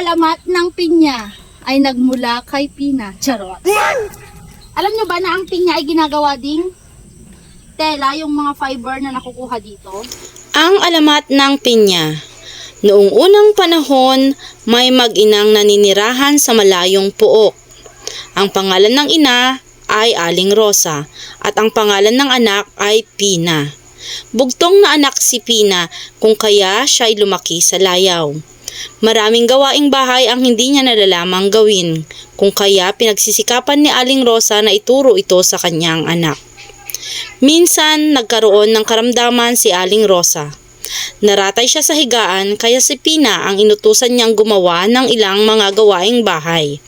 alamat ng pinya ay nagmula kay Pina. Charot. Alam nyo ba na ang pinya ay ginagawa ding tela, yung mga fiber na nakukuha dito? Ang alamat ng pinya. Noong unang panahon, may mag-inang naninirahan sa malayong puok. Ang pangalan ng ina ay Aling Rosa at ang pangalan ng anak ay Pina. Bugtong na anak si Pina kung kaya siya ay lumaki sa layaw. Maraming gawaing bahay ang hindi niya nalalamang gawin, kung kaya pinagsisikapan ni Aling Rosa na ituro ito sa kanyang anak. Minsan nagkaroon ng karamdaman si Aling Rosa. Naratay siya sa higaan kaya si Pina ang inutusan niyang gumawa ng ilang mga gawaing bahay.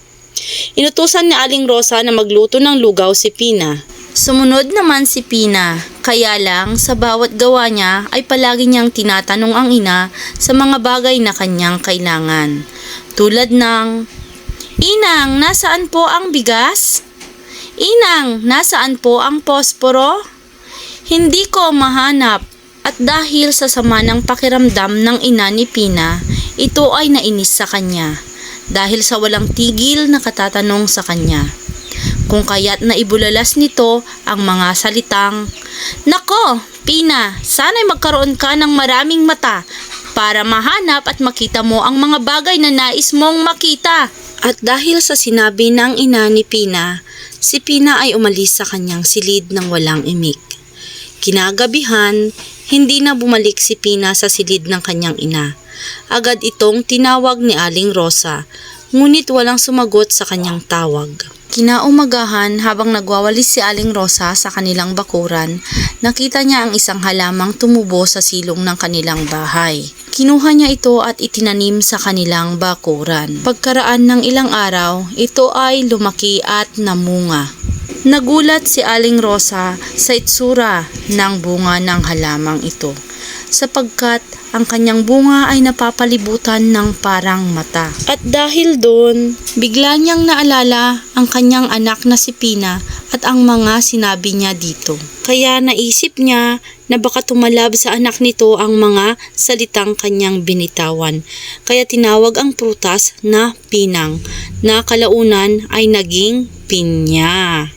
Inutusan ni Aling Rosa na magluto ng lugaw si Pina. Sumunod naman si Pina, kaya lang sa bawat gawa niya ay palagi niyang tinatanong ang ina sa mga bagay na kanyang kailangan. Tulad ng, "Inang, nasaan po ang bigas? Inang, nasaan po ang posporo? Hindi ko mahanap." At dahil sa sama ng pakiramdam ng ina ni Pina, ito ay nainis sa kanya dahil sa walang tigil na katatanong sa kanya. Kung kaya't naibulalas nito ang mga salitang, "Nako, Pina, sana'y magkaroon ka ng maraming mata para mahanap at makita mo ang mga bagay na nais mong makita." At dahil sa sinabi ng ina ni Pina, si Pina ay umalis sa kanyang silid ng walang imik. Kinagabihan, hindi na bumalik si Pina sa silid ng kanyang ina. Agad itong tinawag ni Aling Rosa, ngunit walang sumagot sa kanyang tawag. Kinaumagahan, habang nagwawalis si Aling Rosa sa kanilang bakuran, nakita niya ang isang halamang tumubo sa silong ng kanilang bahay. Kinuha niya ito at itinanim sa kanilang bakuran. Pagkaraan ng ilang araw, ito ay lumaki at namunga. Nagulat si Aling Rosa sa itsura ng bunga ng halamang ito, sapagkat ang kanyang bunga ay napapalibutan ng parang mata. At dahil doon, bigla niyang naalala ang kanyang anak na si Pina at ang mga sinabi niya dito. Kaya naisip niya na baka tumalab sa anak nito ang mga salitang kanyang binitawan. Kaya tinawag ang prutas na pinang, na kalaunan ay naging pinya.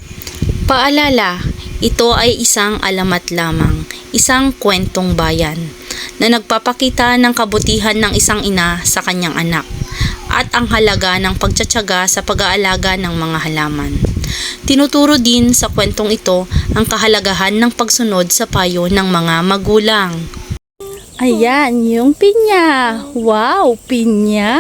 Paalala, ito ay isang alamat lamang, isang kwentong bayan na nagpapakita ng kabutihan ng isang ina sa kanyang anak at ang halaga ng pagtsatsaga sa pag-aalaga ng mga halaman. Tinuturo din sa kwentong ito ang kahalagahan ng pagsunod sa payo ng mga magulang. Ayan, yung pinya. Wow, pinya.